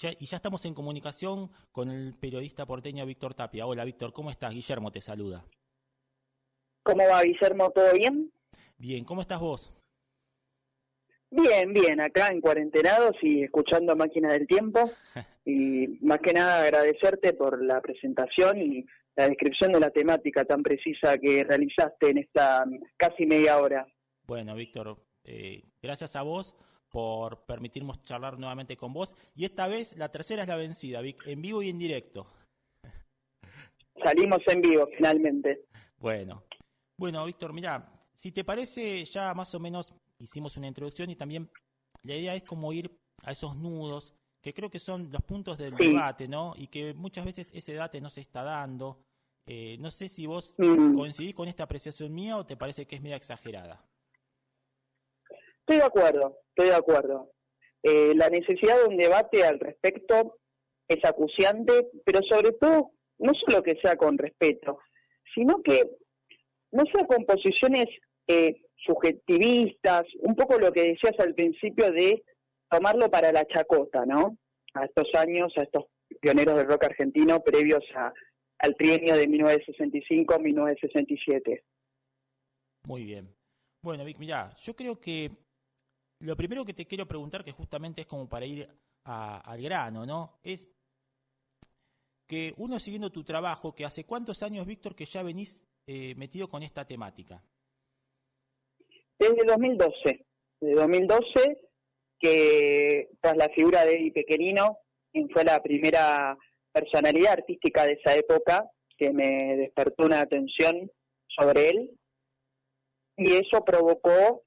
Ya estamos en comunicación con el periodista porteño Víctor Tapia. Hola Víctor, ¿cómo estás? Guillermo te saluda. ¿Cómo va, Guillermo? ¿Todo bien? Bien, ¿cómo estás vos? Bien, bien, acá en cuarentenados y escuchando Máquina del Tiempo. Y más que nada agradecerte por la presentación y la descripción de la temática tan precisa que realizaste en esta casi media hora. Bueno, Víctor, gracias a vos por permitirnos charlar nuevamente con vos. Y esta vez la tercera es la vencida, Vic, en vivo y en directo. Salimos en vivo, finalmente. Bueno, Víctor, mira, si te parece, ya más o menos hicimos una introducción y también la idea es como ir a esos nudos que creo que son los puntos del Sí. debate, ¿no? Y que muchas veces ese debate no se está dando. No sé si vos Mm, coincidís con esta apreciación mía o te parece que es media exagerada. Estoy de acuerdo, estoy de acuerdo. La necesidad de un debate al respecto es acuciante, pero sobre todo, no solo que sea con respeto, sino que no sea con posiciones subjetivistas, un poco lo que decías al principio de tomarlo para la chacota, ¿no? A estos años, a estos pioneros del rock argentino previos al trienio de 1965-1967. Muy bien. Bueno, Vic, mirá, yo creo que lo primero que te quiero preguntar, que justamente es como para ir al grano, ¿no? Es que uno siguiendo tu trabajo, que hace cuántos años, Víctor, que ya venís metido con esta temática. Desde 2012, que tras la figura de Eddie Pequenino, quien fue la primera personalidad artística de esa época, que me despertó una atención sobre él, y eso provocó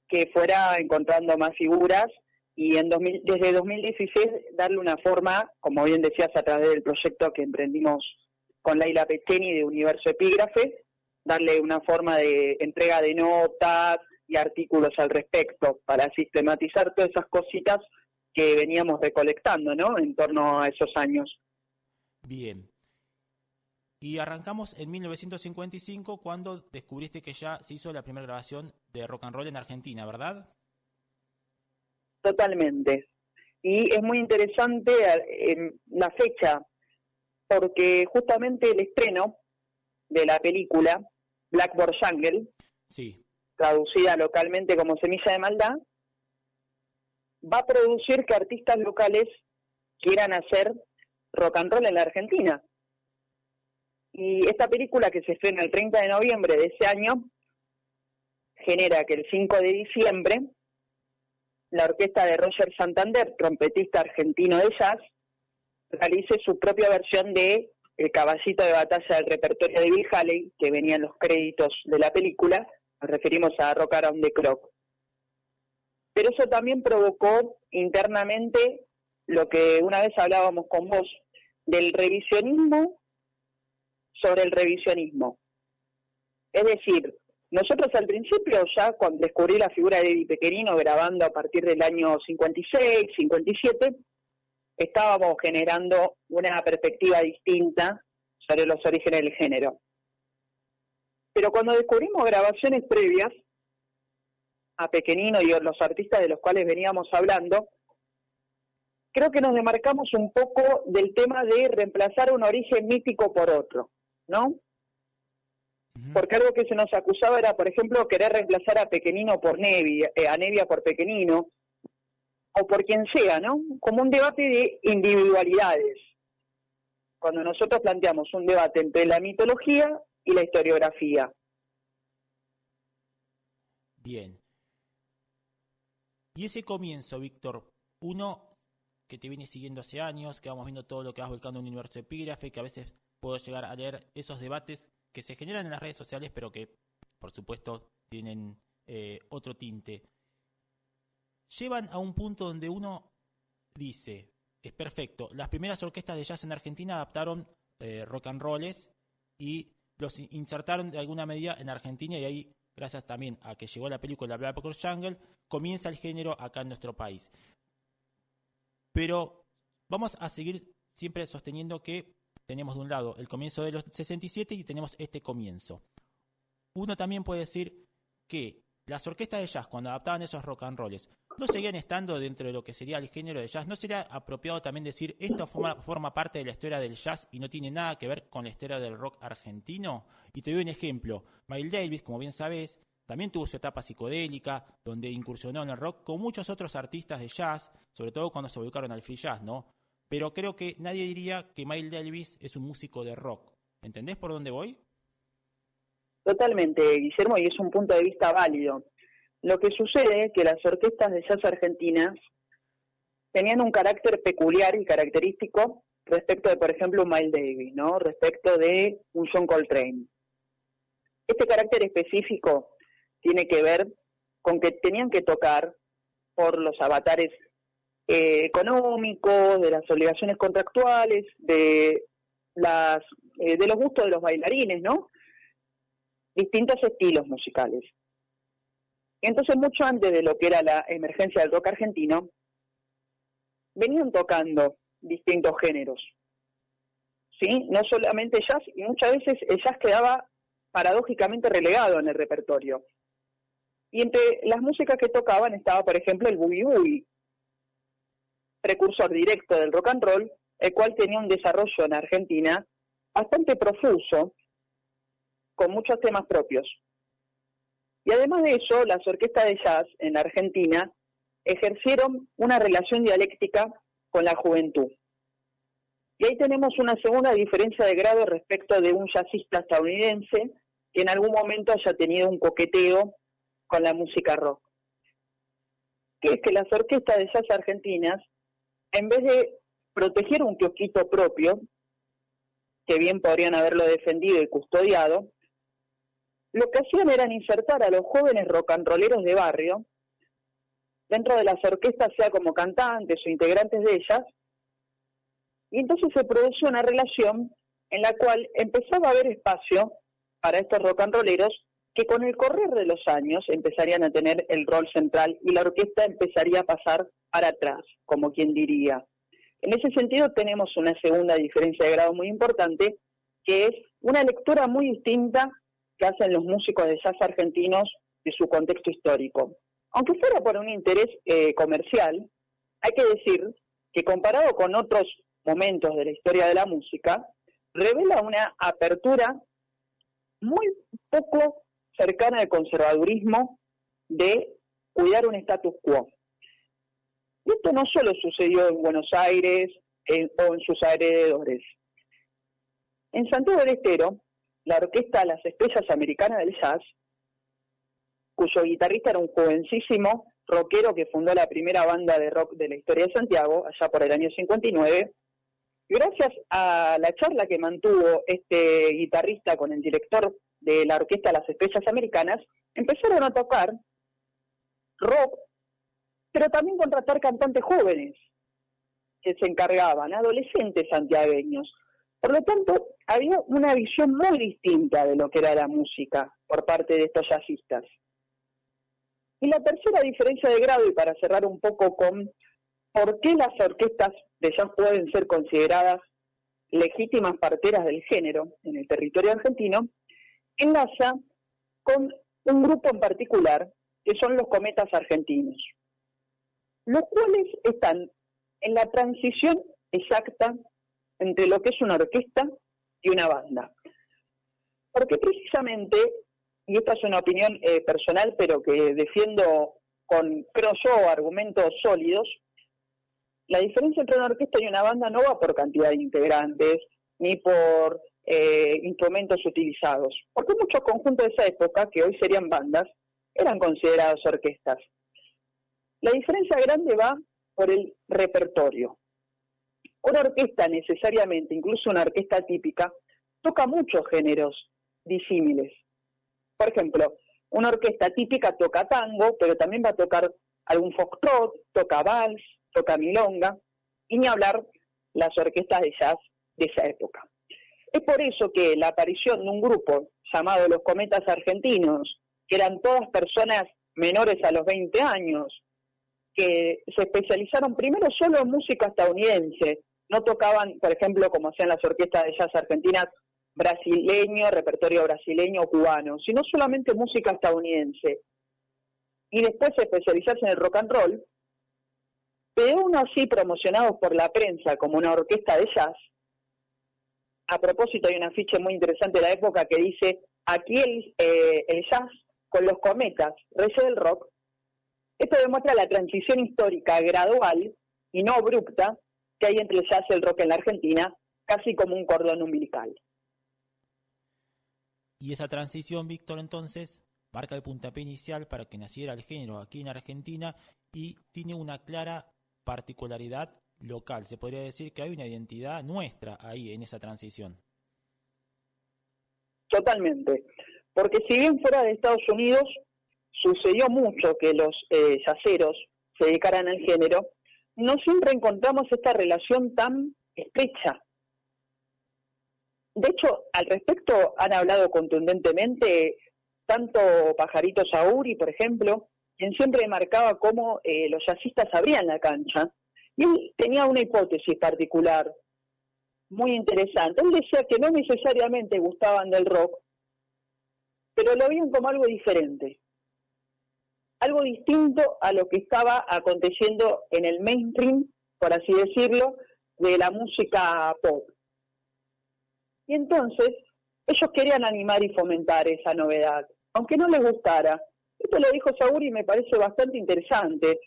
que fuera encontrando más figuras y desde 2016 darle una forma, como bien decías, a través del proyecto que emprendimos con Laila Pezzeni de Universo Epígrafe, darle una forma de entrega de notas y artículos al respecto para sistematizar todas esas cositas que veníamos recolectando, ¿no? En torno a esos años. Bien. Y arrancamos en 1955 cuando descubriste que ya se hizo la primera grabación de rock and roll en Argentina, ¿verdad? Totalmente. Y es muy interesante la fecha, porque justamente el estreno de la película Blackboard Jungle, Sí. traducida localmente como Semilla de Maldad, va a producir que artistas locales quieran hacer rock and roll en la Argentina. Y esta película, que se estrena el 30 de noviembre de ese año, genera que el 5 de diciembre la orquesta de Roger Santander, trompetista argentino de jazz, realice su propia versión de El caballito de batalla del repertorio de Bill Haley, que venía en los créditos de la película. Nos referimos a Rock Around the Clock. Pero eso también provocó internamente lo que una vez hablábamos con vos, del revisionismo sobre el revisionismo. Es decir, nosotros al principio, ya cuando descubrí la figura de Eddie Pequenino grabando a partir del año 56, 57, estábamos generando una perspectiva distinta sobre los orígenes del género. Pero cuando descubrimos grabaciones previas a Pequenino y a los artistas de los cuales veníamos hablando, creo que nos demarcamos un poco del tema de reemplazar un origen mítico por otro, ¿no? Porque algo que se nos acusaba era, por ejemplo, querer reemplazar a Pequenino por Nevia, a Nevia por Pequenino, o por quien sea, ¿no? Como un debate de individualidades. Cuando nosotros planteamos un debate entre la mitología y la historiografía. Bien. Y ese comienzo, Víctor, uno que te viene siguiendo hace años, que vamos viendo todo lo que vas volcando en un universo epígrafe, que a veces puedo llegar a leer esos debates que se generan en las redes sociales, pero que, por supuesto, tienen otro tinte. Llevan a un punto donde uno dice, es perfecto, las primeras orquestas de jazz en Argentina adaptaron rock and rolls y los insertaron de alguna medida en Argentina y ahí, gracias también a que llegó la película Blackboard Jungle, comienza el género acá en nuestro país. Pero vamos a seguir siempre sosteniendo que tenemos de un lado el comienzo de los 67 y tenemos este comienzo. Uno también puede decir que las orquestas de jazz, cuando adaptaban esos rock and rolls, ¿no seguían estando dentro de lo que sería el género de jazz? ¿No sería apropiado también decir esto forma parte de la historia del jazz y no tiene nada que ver con la historia del rock argentino? Y te doy un ejemplo. Miles Davis, como bien sabes, también tuvo su etapa psicodélica, donde incursionó en el rock con muchos otros artistas de jazz, sobre todo cuando se volcaron al free jazz, ¿no? Pero creo que nadie diría que Miles Davis es un músico de rock. ¿Entendés por dónde voy? Totalmente, Guillermo, y es un punto de vista válido. Lo que sucede es que las orquestas de jazz argentinas tenían un carácter peculiar y característico respecto de, por ejemplo, un Miles Davis, ¿no? Respecto de un John Coltrane. Este carácter específico tiene que ver con que tenían que tocar por los avatares económicos, de las obligaciones contractuales, de los gustos de los bailarines, ¿no? Distintos estilos musicales. Entonces, mucho antes de lo que era la emergencia del rock argentino, venían tocando distintos géneros, ¿sí? No solamente jazz, y muchas veces el jazz quedaba paradójicamente relegado en el repertorio. Y entre las músicas que tocaban estaba, por ejemplo, el boogie woogie, precursor directo del rock and roll, el cual tenía un desarrollo en Argentina bastante profuso, con muchos temas propios. Y además de eso, las orquestas de jazz en la Argentina ejercieron una relación dialéctica con la juventud. Y ahí tenemos una segunda diferencia de grado respecto de un jazzista estadounidense que en algún momento haya tenido un coqueteo con la música rock. Que es que las orquestas de jazz argentinas, en vez de proteger un kiosquito propio, que bien podrían haberlo defendido y custodiado, lo que hacían era insertar a los jóvenes rock and rolleros de barrio dentro de las orquestas, sea como cantantes o integrantes de ellas, y entonces se produjo una relación en la cual empezaba a haber espacio para estos rock and rolleros que con el correr de los años empezarían a tener el rol central y la orquesta empezaría a pasar para atrás, como quien diría. En ese sentido tenemos una segunda diferencia de grado muy importante, que es una lectura muy distinta que hacen los músicos de jazz argentinos de su contexto histórico. Aunque fuera por un interés comercial, hay que decir que comparado con otros momentos de la historia de la música, revela una apertura muy poco cercana al conservadurismo de cuidar un status quo. Y esto no solo sucedió en Buenos Aires o en sus alrededores. En Santiago del Estero, la orquesta Las Estrellas Americanas del Jazz, cuyo guitarrista era un jovencísimo rockero que fundó la primera banda de rock de la historia de Santiago, allá por el año 59, gracias a la charla que mantuvo este guitarrista con el director de la orquesta Las Estrellas Americanas, empezaron a tocar rock, pero también contratar cantantes jóvenes que se encargaban, adolescentes santiagueños. Por lo tanto, había una visión muy distinta de lo que era la música por parte de estos jazzistas. Y la tercera diferencia de grado, y para cerrar un poco con por qué las orquestas de jazz pueden ser consideradas legítimas parteras del género en el territorio argentino, enlaza con un grupo en particular, que son los Cometas Argentinos, los cuales están en la transición exacta entre lo que es una orquesta y una banda. Porque precisamente, y esta es una opinión personal, pero que defiendo con, creo yo, argumentos sólidos, la diferencia entre una orquesta y una banda no va por cantidad de integrantes, ni por instrumentos utilizados. Porque muchos conjuntos de esa época, que hoy serían bandas, eran considerados orquestas. La diferencia grande va por el repertorio. Una orquesta necesariamente, incluso una orquesta típica, toca muchos géneros disímiles. Por ejemplo, una orquesta típica toca tango, pero también va a tocar algún foxtrot, toca vals, toca milonga, y ni hablar las orquestas de jazz de esa época. Es por eso que la aparición de un grupo llamado Los Cometas Argentinos, que eran todas personas menores a los 20 años, que se especializaron primero solo en música estadounidense, no tocaban, por ejemplo, como hacían las orquestas de jazz argentinas, brasileño, repertorio brasileño o cubano, sino solamente música estadounidense. y después especializarse en el rock and roll, pero aún así promocionados por la prensa como una orquesta de jazz. A propósito, hay un afiche muy interesante de la época que dice, aquí el jazz con los cometas, reyes del rock. Esto demuestra la transición histórica gradual y no abrupta que hay entre el jazz y el rock en la Argentina, casi como un cordón umbilical. Y esa transición, Víctor, entonces, marca el puntapié inicial para que naciera el género aquí en Argentina y tiene una clara particularidad local. Se podría decir que hay una identidad nuestra ahí en esa transición. Totalmente. Porque si bien fuera de Estados Unidos sucedió mucho que los jazzeros se dedicaran al género, no siempre encontramos esta relación tan estrecha. De hecho, al respecto han hablado contundentemente tanto Pajarito Sauri, por ejemplo, quien siempre marcaba cómo los jazzistas abrían la cancha, y él tenía una hipótesis particular muy interesante. Él decía que no necesariamente gustaban del rock, pero lo veían como algo diferente, algo distinto a lo que estaba aconteciendo en el mainstream, por así decirlo, de la música pop. Y entonces, ellos querían animar y fomentar esa novedad, aunque no les gustara. Esto lo dijo Sauri y me parece bastante interesante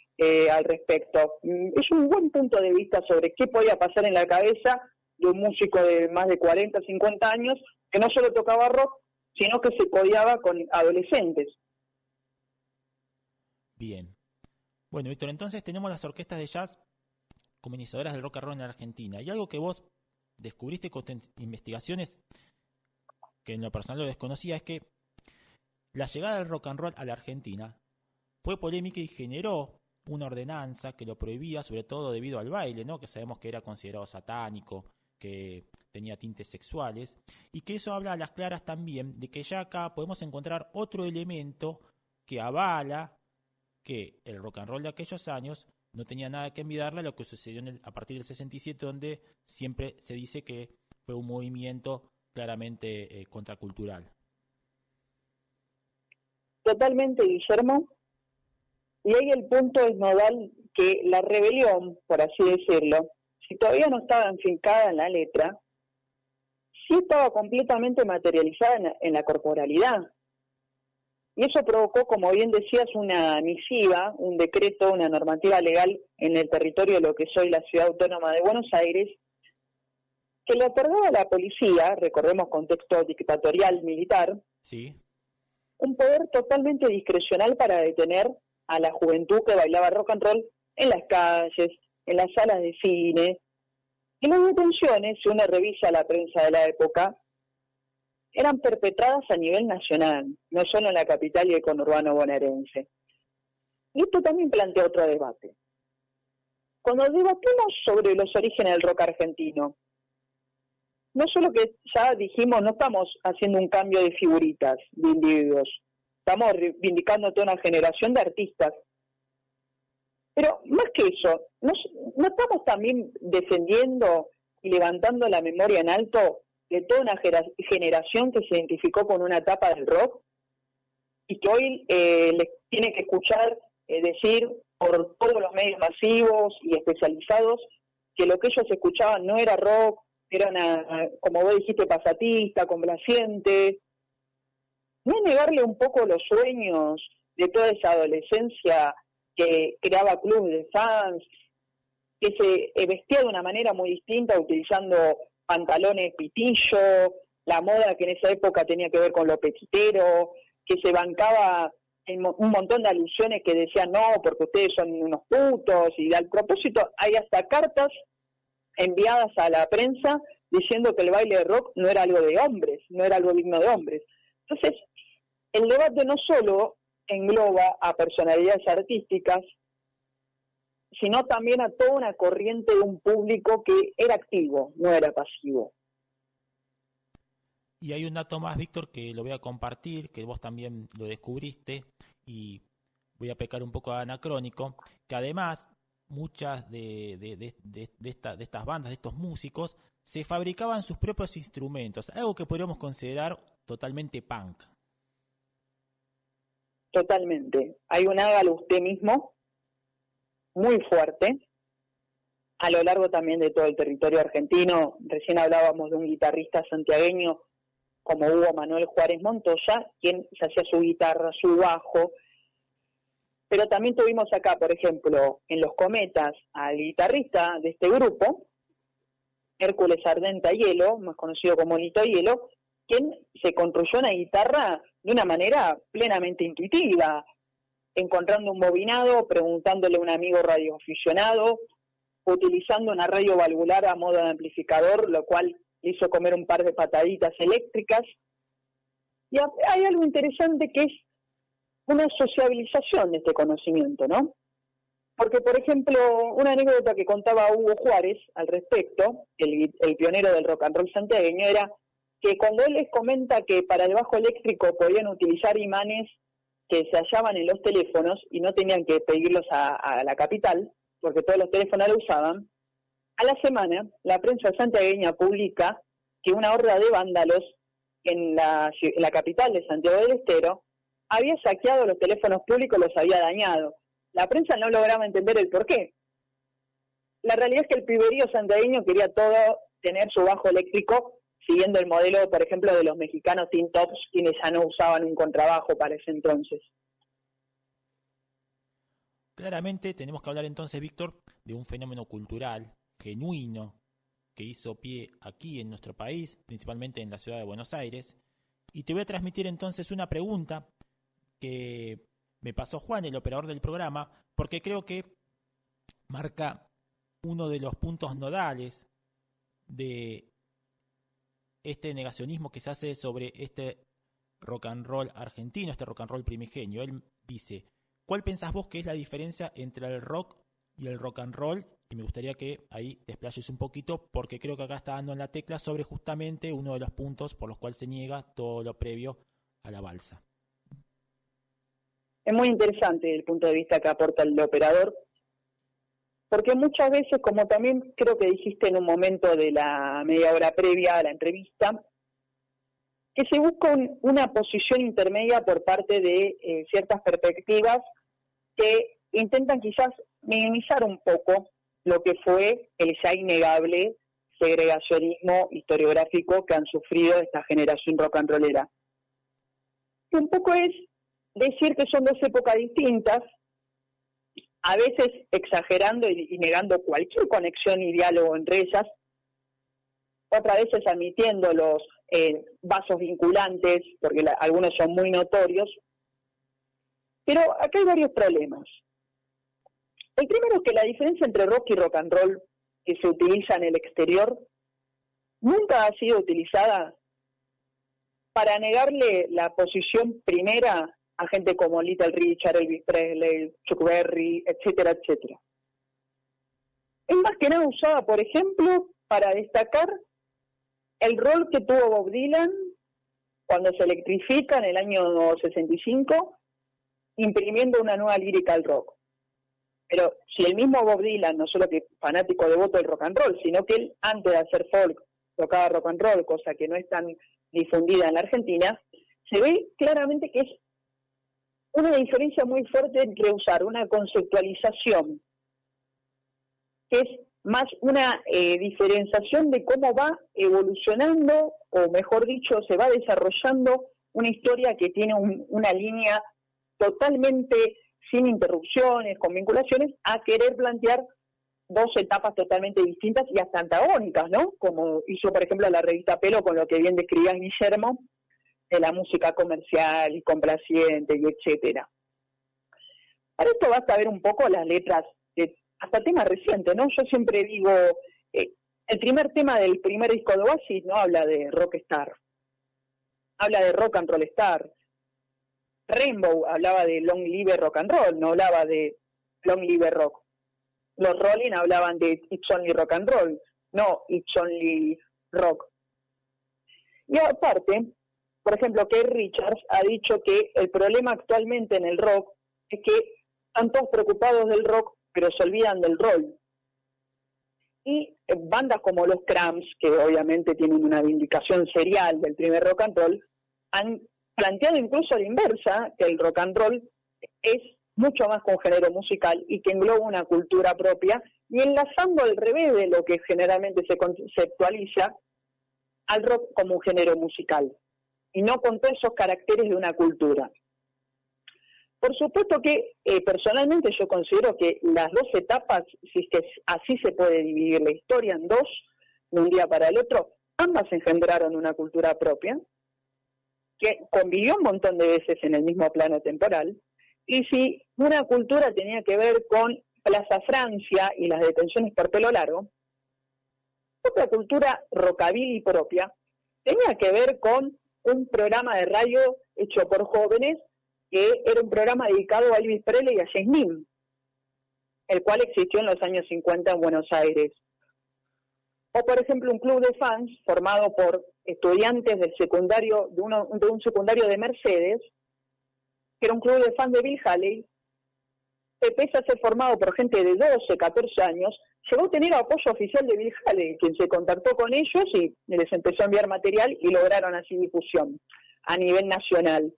al respecto. Es un buen punto de vista sobre qué podía pasar en la cabeza de un músico de más de 40, 50 años, que no solo tocaba rock, sino que se codeaba con adolescentes. Bien. Bueno, Víctor, entonces tenemos las orquestas de jazz como iniciadoras del rock and roll en Argentina. Y algo que vos descubriste con tus investigaciones, que en lo personal lo desconocía, es que la llegada del rock and roll a la Argentina fue polémica y generó una ordenanza que lo prohibía, sobre todo debido al baile, ¿no? Que sabemos que era considerado satánico, que tenía tintes sexuales, y que eso habla a las claras también de que ya acá podemos encontrar otro elemento que avala que el rock and roll de aquellos años no tenía nada que envidiarle a lo que sucedió a partir del 67, donde siempre se dice que fue un movimiento claramente contracultural. Totalmente, Guillermo. Y ahí el punto es nodal que la rebelión, por así decirlo, si todavía no estaba enfincada en la letra, sí estaba completamente materializada en la corporalidad. Y eso provocó, como bien decías, una misiva, un decreto, una normativa legal en el territorio de lo que es hoy la Ciudad Autónoma de Buenos Aires, que le otorgaba a la policía, recordemos contexto dictatorial militar, ¿Sí? un poder totalmente discrecional para detener a la juventud que bailaba rock and roll en las calles, en las salas de cine. Y las detenciones, si uno revisa la prensa de la época, eran perpetradas a nivel nacional, no solo en la capital y el conurbano bonaerense. Y esto también plantea otro debate. Cuando debatimos sobre los orígenes del rock argentino, no solo que ya dijimos, no estamos haciendo un cambio de figuritas, de individuos, estamos reivindicando toda una generación de artistas. Pero más que eso, ¿no estamos también defendiendo y levantando la memoria en alto de toda una generación que se identificó con una etapa del rock y que hoy les tiene que escuchar decir por todos los medios masivos y especializados que lo que ellos escuchaban no era rock, era como vos dijiste, pasatista, complaciente? ¿No es negarle un poco los sueños de toda esa adolescencia que creaba clubes de fans, que se vestía de una manera muy distinta, utilizando pantalones pitillo, la moda que en esa época tenía que ver con lo petitero, que se bancaba un montón de alusiones que decían no, porque ustedes son unos putos, y al propósito hay hasta cartas enviadas a la prensa diciendo que el baile de rock no era algo de hombres, no era algo digno de hombres. Entonces, el debate no solo engloba a personalidades artísticas, sino también a toda una corriente de un público que era activo, no era pasivo. Y hay un dato más, Víctor, que lo voy a compartir, que vos también lo descubriste, y voy a pecar un poco de anacrónico, que además muchas de estas bandas, de estos músicos, se fabricaban sus propios instrumentos, algo que podríamos considerar totalmente punk. totalmente. Hay un hágalo usted mismo muy fuerte a lo largo también de todo el territorio argentino. Recién hablábamos de un guitarrista santiagueño como Hugo Manuel Juárez Montoya, quien se hacía su guitarra, su bajo, pero también tuvimos acá, por ejemplo, en Los Cometas, al guitarrista de este grupo, Hércules Ardenta Hielo, más conocido como Lito Hielo, quien se construyó una guitarra de una manera plenamente intuitiva, encontrando un bobinado, preguntándole a un amigo radioaficionado, utilizando una radio valvular a modo de amplificador, lo cual hizo comer un par de pataditas eléctricas. Y hay algo interesante que es una sociabilización de este conocimiento, ¿no? Porque, por ejemplo, una anécdota que contaba Hugo Juárez al respecto, el pionero del rock and roll santiagueño, era que cuando él les comenta que para el bajo eléctrico podían utilizar imanes que se hallaban en los teléfonos y no tenían que pedirlos a la capital, porque todos los teléfonos lo usaban, a la semana la prensa santiagueña publica que una horda de vándalos en la capital de Santiago del Estero había saqueado los teléfonos públicos, los había dañado. La prensa no lograba entender el porqué. La realidad es que el piberío santiagueño quería todo tener su bajo eléctrico siguiendo el modelo, por ejemplo, de los mexicanos Tin Tops, quienes ya no usaban un contrabajo para ese entonces. Claramente tenemos que hablar entonces, Víctor, de un fenómeno cultural genuino que hizo pie aquí en nuestro país, principalmente en la ciudad de Buenos Aires. Y te voy a transmitir entonces una pregunta que me pasó Juan, el operador del programa, porque creo que marca uno de los puntos nodales de este negacionismo que se hace sobre este rock and roll argentino, este rock and roll primigenio. Él dice: ¿cuál pensás vos que es la diferencia entre el rock y el rock and roll? Y me gustaría que ahí te explayes un poquito, porque creo que acá está dando en la tecla sobre justamente uno de los puntos por los cuales se niega todo lo previo a la balsa. Es muy interesante el punto de vista que aporta el operador, porque muchas veces, como también creo que dijiste en un momento de la media hora previa a la entrevista, que se busca una posición intermedia por parte de ciertas perspectivas que intentan quizás minimizar un poco lo que fue el ya innegable segregacionismo historiográfico que han sufrido esta generación rock and rollera. Y un poco es decir que son dos épocas distintas, a veces exagerando y negando cualquier conexión y diálogo entre ellas, otras veces admitiendo los vasos vinculantes, porque algunos son muy notorios. Pero acá hay varios problemas. El primero es que la diferencia entre rock y rock and roll que se utiliza en el exterior nunca ha sido utilizada para negarle la posición primera a gente como Little Richard, Elvis Presley, Chuck Berry, etcétera, etcétera. Es más que nada usada, por ejemplo, para destacar el rol que tuvo Bob Dylan cuando se electrifica en el año 65, imprimiendo una nueva lírica al rock. Pero si el mismo Bob Dylan, no solo que fanático devoto del rock and roll, sino que él, antes de hacer folk, tocaba rock and roll, cosa que no es tan difundida en la Argentina, se ve claramente que es una diferencia muy fuerte entre usar una conceptualización, que es más una diferenciación de cómo va evolucionando, o mejor dicho, se va desarrollando una historia que tiene una línea totalmente sin interrupciones, con vinculaciones, a querer plantear dos etapas totalmente distintas y hasta antagónicas, ¿no? Como hizo, por ejemplo, la revista Pelo, con lo que bien describía Guillermo, de la música comercial y complaciente, y etcétera. Para esto basta ver un poco las letras, hasta temas recientes, ¿no? Yo siempre digo, el primer tema del primer disco de Oasis no habla de rockstar, habla de rock and roll star. Rainbow hablaba de Long Live Rock and Roll, no hablaba de Long Live Rock. Los Rolling hablaban de It's Only Rock and Roll, no It's Only Rock. Y aparte, por ejemplo, Keith Richards ha dicho que el problema actualmente en el rock es que están todos preocupados del rock, pero se olvidan del roll. Y bandas como los Cramps, que obviamente tienen una vindicación serial del primer rock and roll, han planteado incluso a la inversa, que el rock and roll es mucho más que un género musical y que engloba una cultura propia, y enlazando al revés de lo que generalmente se conceptualiza al rock como un género musical, y no con todos esos caracteres de una cultura. Por supuesto que personalmente yo considero que las dos etapas, si es que así se puede dividir la historia en dos, de un día para el otro, ambas engendraron una cultura propia, que convivió un montón de veces en el mismo plano temporal, y si una cultura tenía que ver con Plaza Francia y las detenciones por pelo largo, otra cultura rockabilly propia tenía que ver con un programa de radio hecho por jóvenes, que era un programa dedicado a Elvis Presley y a James Dean, el cual existió en los años 50 en Buenos Aires. O, por ejemplo, un club de fans formado por estudiantes del secundario de un secundario de Mercedes, que era un club de fans de Bill Haley, que pese a ser formado por gente de 12, 14 años, llegó a tener apoyo oficial de Bill Haley, quien se contactó con ellos y les empezó a enviar material y lograron así difusión a nivel nacional.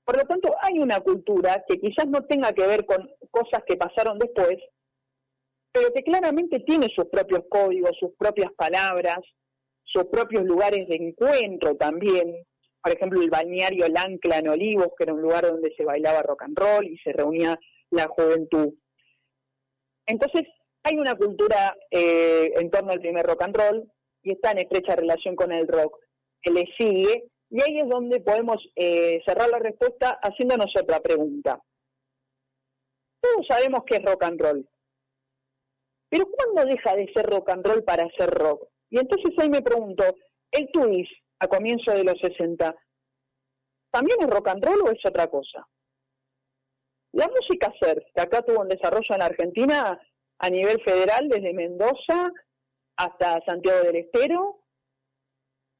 Por lo tanto, hay una cultura que quizás no tenga que ver con cosas que pasaron después, pero que claramente tiene sus propios códigos, sus propias palabras, sus propios lugares de encuentro también. Por ejemplo, el balneario El Ancla en Olivos, que era un lugar donde se bailaba rock and roll y se reunía la juventud. Entonces, hay una cultura en torno al primer rock and roll y está en estrecha relación con el rock que le sigue, y ahí es donde podemos cerrar la respuesta haciéndonos otra pregunta. Todos sabemos que es rock and roll, pero ¿cuándo deja de ser rock and roll para ser rock? Y entonces ahí me pregunto, ¿el twist a comienzos de los 60 también es rock and roll o es otra cosa? La música surf, que acá tuvo un desarrollo en la Argentina a nivel federal, desde Mendoza hasta Santiago del Estero,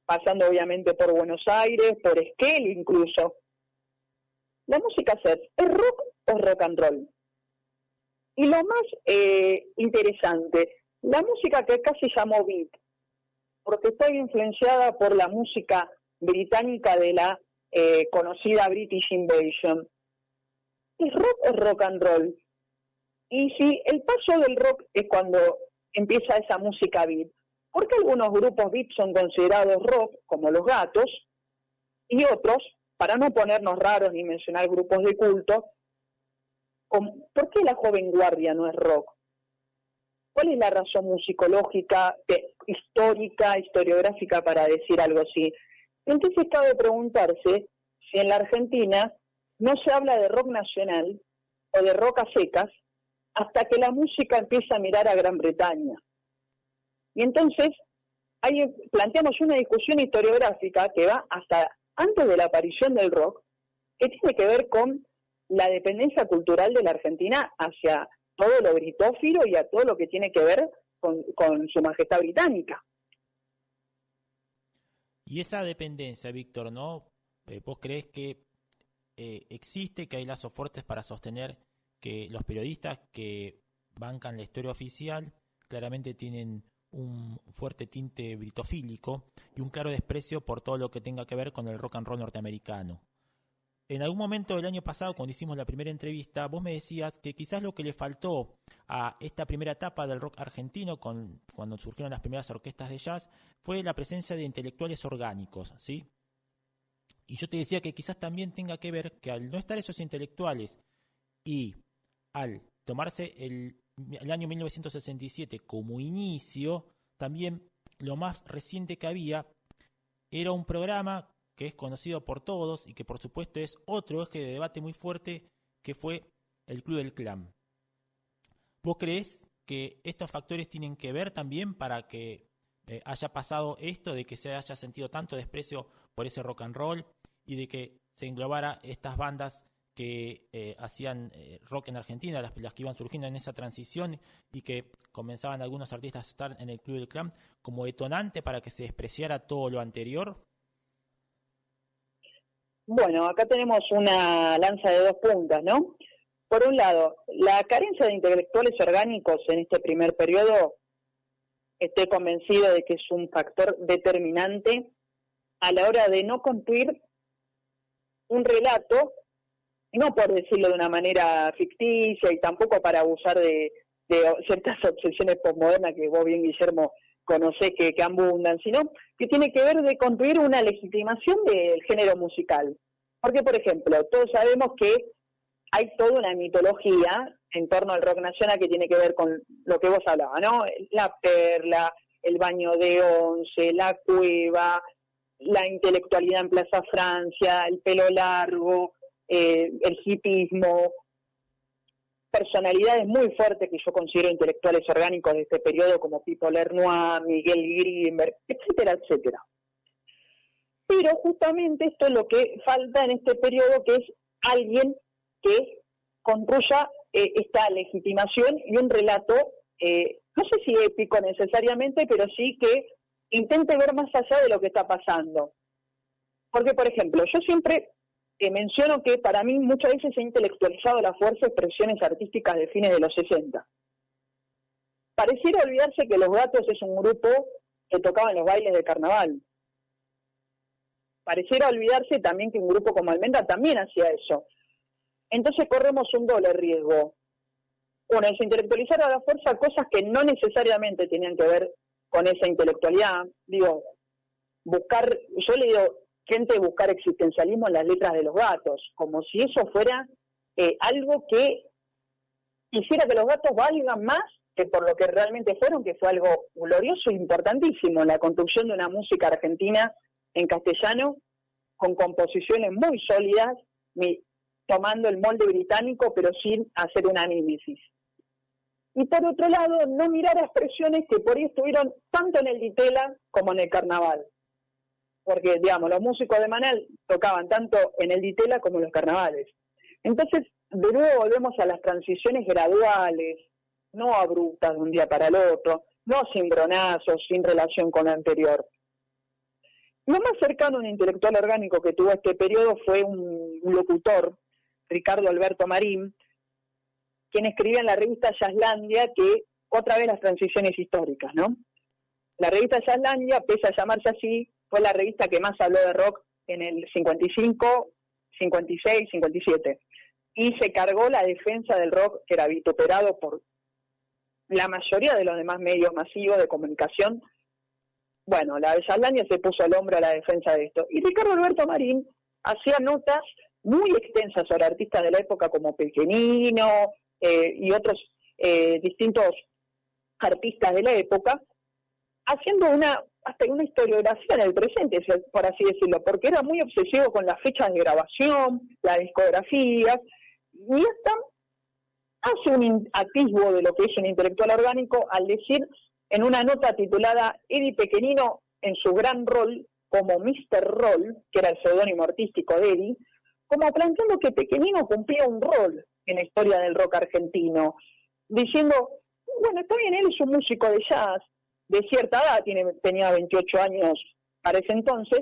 pasando obviamente por Buenos Aires, por Esquel incluso. La música surf, ¿es rock o rock and roll? Y lo más interesante, la música que acá se llamó beat, porque está influenciada por la música británica de la conocida British Invasion. ¿Es rock o rock and roll? Y si el paso del rock es cuando empieza esa música beat, ¿por qué algunos grupos beat son considerados rock, como Los Gatos, y otros, para no ponernos raros ni mencionar grupos de culto, ¿por qué La Joven Guardia no es rock? ¿Cuál es la razón musicológica, histórica, historiográfica para decir algo así? Entonces cabe preguntarse si en la Argentina no se habla de rock nacional o de rock a secas hasta que la música empieza a mirar a Gran Bretaña. Y entonces ahí planteamos una discusión historiográfica que va hasta antes de la aparición del rock, que tiene que ver con la dependencia cultural de la Argentina hacia todo lo britófilo y a todo lo que tiene que ver con su majestad británica. Y esa dependencia, Víctor, ¿no? ¿Vos creés que existe, que hay lazos fuertes para sostener que los periodistas que bancan la historia oficial claramente tienen un fuerte tinte britofílico y un claro desprecio por todo lo que tenga que ver con el rock and roll norteamericano? En algún momento del año pasado, cuando hicimos la primera entrevista, vos me decías que quizás lo que le faltó a esta primera etapa del rock argentino, cuando surgieron las primeras orquestas de jazz, fue la presencia de intelectuales orgánicos, ¿sí? Y yo te decía que quizás también tenga que ver que al no estar esos intelectuales y al tomarse el año 1967 como inicio, también lo más reciente que había era un programa que es conocido por todos y que por supuesto es otro eje de debate muy fuerte, que fue el Club del Clan. ¿Vos creés que estos factores tienen que ver también para que haya pasado esto, de que se haya sentido tanto desprecio por ese rock and roll y de que se englobara estas bandas que hacían rock en Argentina, las que iban surgiendo en esa transición y que comenzaban algunos artistas a estar en el Club del Clan como detonante para que se despreciara todo lo anterior? Bueno, acá tenemos una lanza de dos puntas, ¿no? Por un lado, la carencia de intelectuales orgánicos en este primer periodo, estoy convencido de que es un factor determinante a la hora de no cumplir un relato, no por decirlo de una manera ficticia y tampoco para abusar de ciertas obsesiones postmodernas que vos bien, Guillermo, conocés que abundan, sino que tiene que ver de construir una legitimación del género musical. Porque, por ejemplo, todos sabemos que hay toda una mitología en torno al rock nacional que tiene que ver con lo que vos hablabas, ¿no? La perla, el baño de once, la cueva, la intelectualidad en Plaza Francia, el pelo largo, el hipismo, personalidades muy fuertes que yo considero intelectuales orgánicos de este periodo, como Pipo Lernois, Miguel Grimberg, etcétera, etcétera. Pero justamente esto es lo que falta en este periodo, que es alguien que construya esta legitimación y un relato, no sé si épico necesariamente, pero sí que intente ver más allá de lo que está pasando. Porque, por ejemplo, yo siempre menciono que para mí muchas veces se ha intelectualizado la fuerza de expresiones artísticas de fines de los 60. Pareciera olvidarse que Los Gatos es un grupo que tocaba en los bailes de carnaval. Pareciera olvidarse también que un grupo como Almendra también hacía eso. Entonces corremos un doble riesgo. Uno es intelectualizar a la fuerza cosas que no necesariamente tenían que ver con esa intelectualidad. Digo, yo le digo, gente buscar existencialismo en las letras de Los Gatos, como si eso fuera algo que hiciera que Los Gatos valgan más que por lo que realmente fueron, que fue algo glorioso e importantísimo, la construcción de una música argentina en castellano, con composiciones muy sólidas, tomando el molde británico, pero sin hacer un análisis. Y por otro lado, no mirar a expresiones que por ahí estuvieron tanto en el Ditela como en el carnaval. Porque, digamos, los músicos de Manal tocaban tanto en el Ditela como en los carnavales. Entonces, de nuevo volvemos a las transiciones graduales, no abruptas de un día para el otro, no cimbronazos, sin relación con lo anterior. Lo más cercano a un intelectual orgánico que tuvo este periodo fue un locutor, Ricardo Alberto Marín, quien escribía en la revista Jazzlandia, que otra vez las transiciones históricas, ¿no? La revista Jazzlandia, pese a llamarse así, fue la revista que más habló de rock en el 55, 56, 57. Y se cargó la defensa del rock, que era vituperado por la mayoría de los demás medios masivos de comunicación. Bueno, la de Jazzlandia se puso al hombro a la defensa de esto. Y Ricardo Alberto Marín hacía notas muy extensas sobre artistas de la época como Pequenino y otros distintos artistas de la época, haciendo hasta una historiografía en el presente, por así decirlo, porque era muy obsesivo con las fechas de grabación, las discografías, y hasta hace un atisbo de lo que es un intelectual orgánico al decir en una nota titulada Eddie Pequenino en su gran rol como Mr. Roll, que era el seudónimo artístico de Eddie, como planteando que Pequenino cumplía un rol en la historia del rock argentino, diciendo, bueno, está bien, él es un músico de jazz, de cierta edad, tenía 28 años para ese entonces,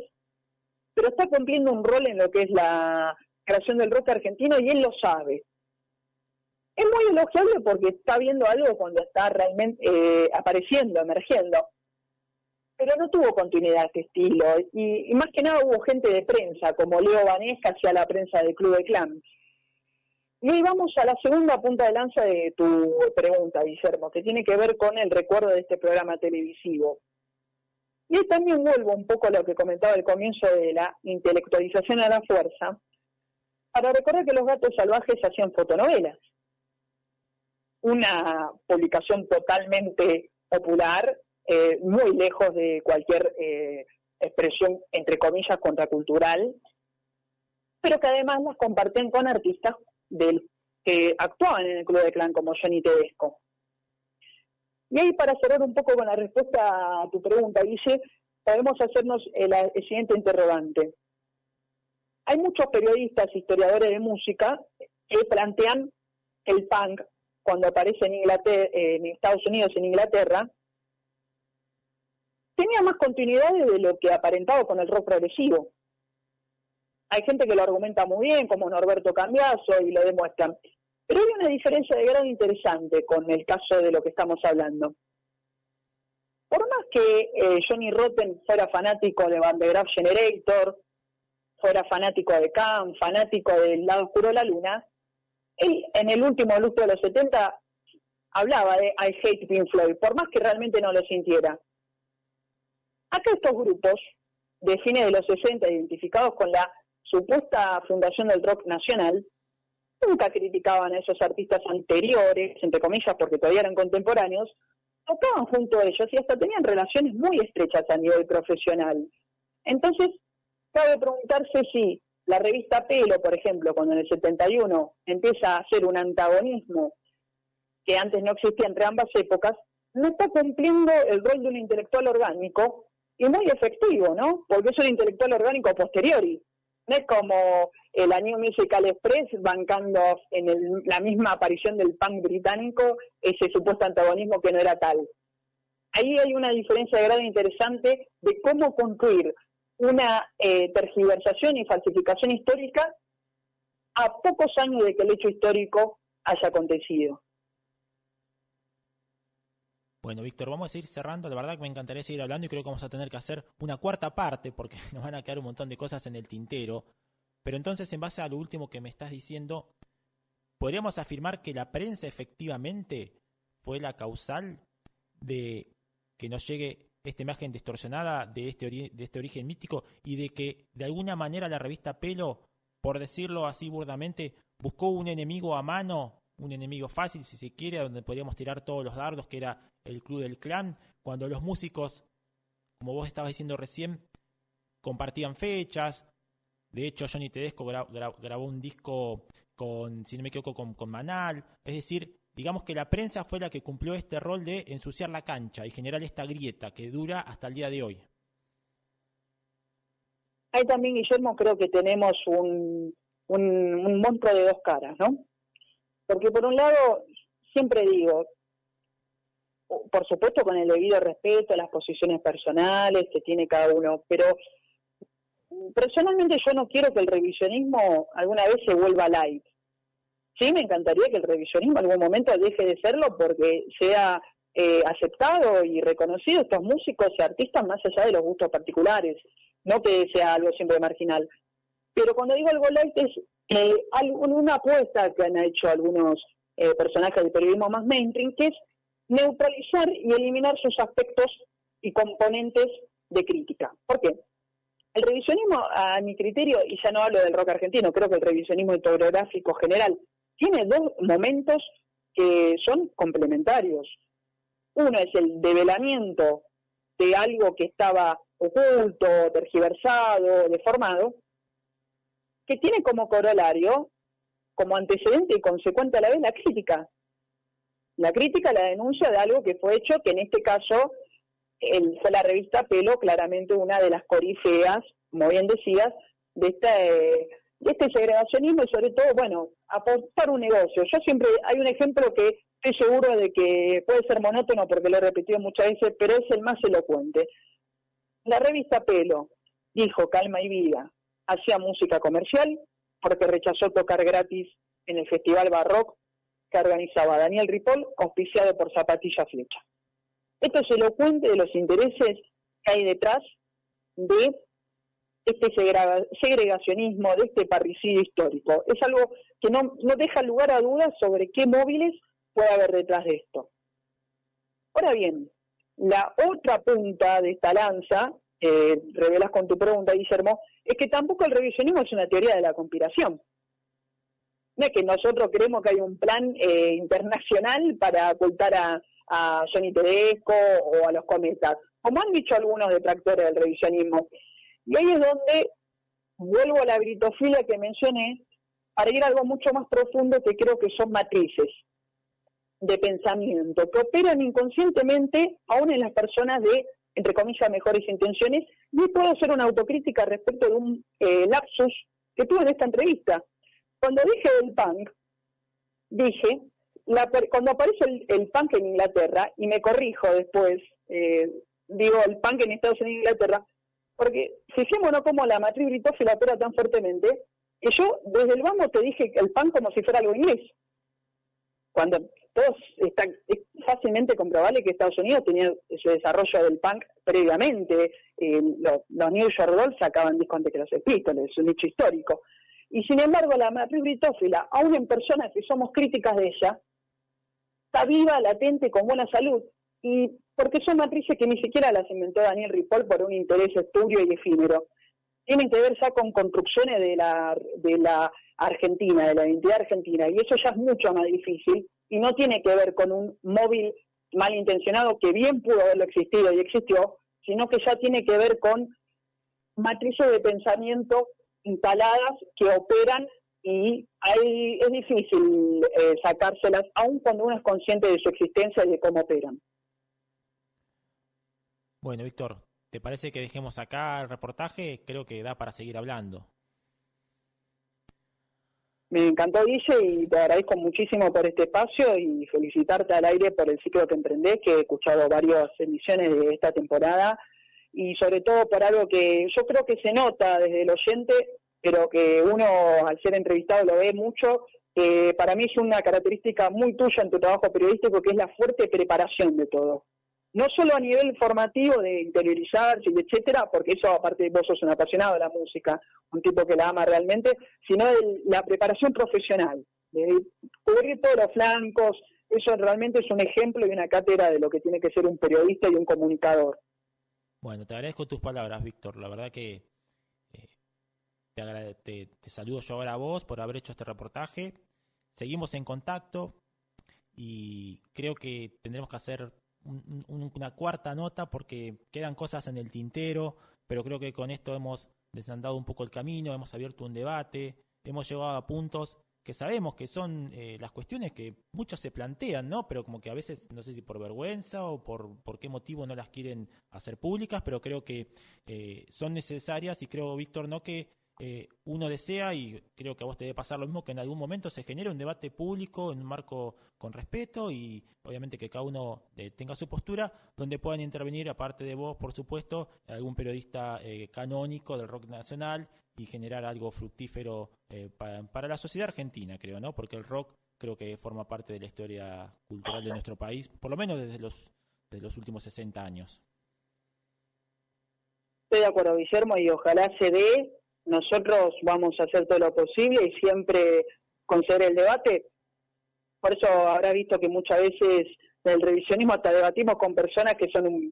pero está cumpliendo un rol en lo que es la creación del rock argentino y él lo sabe. Es muy elogiable porque está viendo algo cuando está realmente apareciendo, emergiendo, pero no tuvo continuidad este estilo, y más que nada hubo gente de prensa, como Leo Banés, que hacía la prensa del Club de Clan. Y ahí vamos a la segunda punta de lanza de tu pregunta, Guillermo, que tiene que ver con el recuerdo de este programa televisivo. Y ahí también vuelvo un poco a lo que comentaba al comienzo de la intelectualización a la fuerza, para recordar que Los Gatos Salvajes hacían fotonovelas. Una publicación totalmente popular, muy lejos de cualquier expresión, entre comillas, contracultural, pero que además las comparten con artistas que actuaban en el Club de Clan, como Johnny Tedesco. Y ahí, para cerrar un poco con la respuesta a tu pregunta, Guille, podemos hacernos el siguiente interrogante. Hay muchos periodistas, historiadores de música, que plantean que el punk, cuando aparece en Estados Unidos, en Inglaterra, tenía más continuidades de lo que aparentaba con el rock progresivo. Hay gente que lo argumenta muy bien, como Norberto Cambiaso, y lo demuestran. Pero hay una diferencia de grado interesante con el caso de lo que estamos hablando. Por más que Johnny Rotten fuera fanático de Van de Graaff Generator, fuera fanático de Khan, fanático del lado oscuro de la luna, él en el último lustro de los 70 hablaba de I hate Pink Floyd, por más que realmente no lo sintiera. Acá estos grupos de fines de los 60, identificados con la supuesta fundación del rock nacional, nunca criticaban a esos artistas anteriores, entre comillas, porque todavía eran contemporáneos, tocaban junto a ellos y hasta tenían relaciones muy estrechas a nivel profesional. Entonces, cabe preguntarse si la revista Pelo, por ejemplo, cuando en el 71 empieza a hacer un antagonismo que antes no existía entre ambas épocas, no está cumpliendo el rol de un intelectual orgánico y muy efectivo, ¿no? Porque es un intelectual orgánico a posteriori. No es como la New Musical Express bancando en la misma aparición del punk británico ese supuesto antagonismo que no era tal. Ahí hay una diferencia de grado interesante de cómo concluir una tergiversación y falsificación histórica a pocos años de que el hecho histórico haya acontecido. Bueno, Víctor, vamos a ir cerrando. La verdad que me encantaría seguir hablando y creo que vamos a tener que hacer una cuarta parte porque nos van a quedar un montón de cosas en el tintero. Pero entonces, en base a lo último que me estás diciendo, ¿podríamos afirmar que la prensa efectivamente fue la causal de que nos llegue esta imagen distorsionada de este origen mítico y de que de alguna manera la revista Pelo, por decirlo así burdamente, buscó un enemigo a mano, un enemigo fácil si se quiere, donde podíamos tirar todos los dardos, que era el Club del Clan, cuando los músicos, como vos estabas diciendo recién, compartían fechas? De hecho, Johnny Tedesco grabó un disco con, si no me equivoco, con Manal. Es decir, digamos que la prensa fue la que cumplió este rol de ensuciar la cancha y generar esta grieta que dura hasta el día de hoy. Ahí también, Guillermo, creo que tenemos un monstruo de dos caras, ¿no? Porque por un lado, siempre digo, por supuesto con el debido respeto a las posiciones personales que tiene cada uno, pero personalmente yo no quiero que el revisionismo alguna vez se vuelva light. Sí, me encantaría que el revisionismo en algún momento deje de serlo porque sea aceptado y reconocido estos músicos y artistas más allá de los gustos particulares, no que sea algo siempre marginal. Pero cuando digo algo light es una apuesta que han hecho algunos personajes del periodismo más mainstream, que es neutralizar y eliminar sus aspectos y componentes de crítica. ¿Por qué? El revisionismo, a mi criterio, y ya no hablo del rock argentino, creo que el revisionismo historiográfico general, tiene dos momentos que son complementarios. Uno es el develamiento de algo que estaba oculto, tergiversado, deformado, que tiene como corolario, como antecedente y consecuente a la vez, la crítica. La crítica, la denuncia de algo que fue hecho, que en este caso fue la revista Pelo, claramente una de las corifeas, como bien decías, de este segregacionismo y sobre todo, bueno, apostar un negocio. Yo siempre, hay un ejemplo que estoy seguro de que puede ser monótono porque lo he repetido muchas veces, pero es el más elocuente. La revista Pelo dijo Calma y Vida, hacía música comercial porque rechazó tocar gratis en el Festival Barrock que organizaba Daniel Ripoll, auspiciado por Zapatilla Flecha. Esto es elocuente de los intereses que hay detrás de este segregacionismo, de este parricidio histórico. Es algo que no deja lugar a dudas sobre qué móviles puede haber detrás de esto. Ahora bien, la otra punta de esta lanza, revelas con tu pregunta, Guillermo, es que tampoco el revisionismo es una teoría de la conspiración. No es que nosotros creemos que hay un plan internacional para ocultar a Johnny Tedesco o a los cometas, como han dicho algunos detractores del revisionismo. Y ahí es donde vuelvo a la britofilia que mencioné, para ir a algo mucho más profundo que creo que son matrices de pensamiento, que operan inconscientemente aún en las personas de, entre comillas, mejores intenciones, y puedo hacer una autocrítica respecto de un lapsus que tuve en esta entrevista. Cuando dije del punk, dije, cuando aparece el punk en Inglaterra, y me corrijo después, digo el punk en Estados Unidos e Inglaterra, porque fijémonos cómo la matriz britófila opera tan fuertemente, que yo desde el vamos te dije el punk como si fuera algo inglés. Cuando es fácilmente comprobable que Estados Unidos tenía ese desarrollo del punk previamente. Los New York Dolls sacaban discos antes que los Sex Pistols, es un hecho histórico. Y sin embargo, la matriz britófila, aún en personas que somos críticas de ella, está viva, latente, con buena salud, y porque son matrices que ni siquiera las inventó Daniel Ripoll por un interés espurio y efímero. Tienen que ver ya con construcciones de la Argentina, de la identidad argentina, y eso ya es mucho más difícil, y no tiene que ver con un móvil malintencionado que bien pudo haberlo existido y existió, sino que ya tiene que ver con matrices de pensamiento instaladas que operan, y es difícil sacárselas, aun cuando uno es consciente de su existencia y de cómo operan. Bueno, Víctor, ¿te parece que dejemos acá el reportaje? Creo que da para seguir hablando. Me encantó, Guille, y te agradezco muchísimo por este espacio y felicitarte al aire por el ciclo que emprendés, que he escuchado varias emisiones de esta temporada, y sobre todo por algo que yo creo que se nota desde el oyente, pero que uno al ser entrevistado lo ve mucho, que para mí es una característica muy tuya en tu trabajo periodístico, que es la fuerte preparación de todo. No solo a nivel formativo de interiorizarse, etcétera, porque eso aparte vos sos un apasionado de la música, un tipo que la ama realmente, sino de la preparación profesional, de cubrir todos los flancos. Eso realmente es un ejemplo y una cátedra de lo que tiene que ser un periodista y un comunicador. Bueno, te agradezco tus palabras, Víctor. La verdad que te saludo yo ahora a vos por haber hecho este reportaje. Seguimos en contacto y creo que tendremos que hacer una cuarta nota porque quedan cosas en el tintero, pero creo que con esto hemos desandado un poco el camino, hemos abierto un debate, hemos llegado a puntos que sabemos que son las cuestiones que muchos se plantean, ¿no? Pero como que a veces, no sé si por vergüenza o por qué motivo no las quieren hacer públicas, pero creo que son necesarias, y creo, Víctor, ¿no?, que uno desea, y creo que a vos te debe pasar lo mismo, que en algún momento se genere un debate público en un marco con respeto, y obviamente que cada uno tenga su postura, donde puedan intervenir, aparte de vos, por supuesto, algún periodista canónico del rock nacional, y generar algo fructífero para la sociedad argentina, creo, ¿no? Porque el rock creo que forma parte de la historia cultural de nuestro país, por lo menos desde los últimos 60 años. Estoy de acuerdo, Guillermo, y ojalá se dé. Nosotros vamos a hacer todo lo posible y siempre conceder el debate. Por eso habrá visto que muchas veces del revisionismo hasta debatimos con personas que son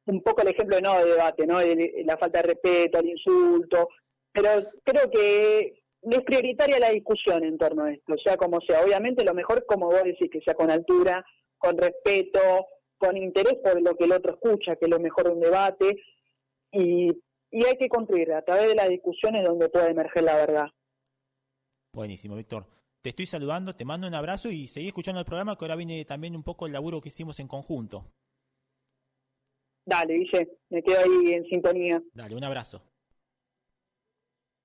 un poco el ejemplo de no de debate, ¿no? De la falta de respeto, el insulto, pero creo que es prioritaria la discusión en torno a esto, sea como sea. Obviamente lo mejor, como vos decís, que sea con altura, con respeto, con interés por lo que el otro escucha, que es lo mejor de un debate, y hay que construir a través de las discusiones donde puede emerger la verdad. Buenísimo, Víctor. Te estoy saludando, te mando un abrazo y seguí escuchando el programa, que ahora viene también un poco el laburo que hicimos en conjunto. Dale, Guille, me quedo ahí en sintonía. Dale, un abrazo.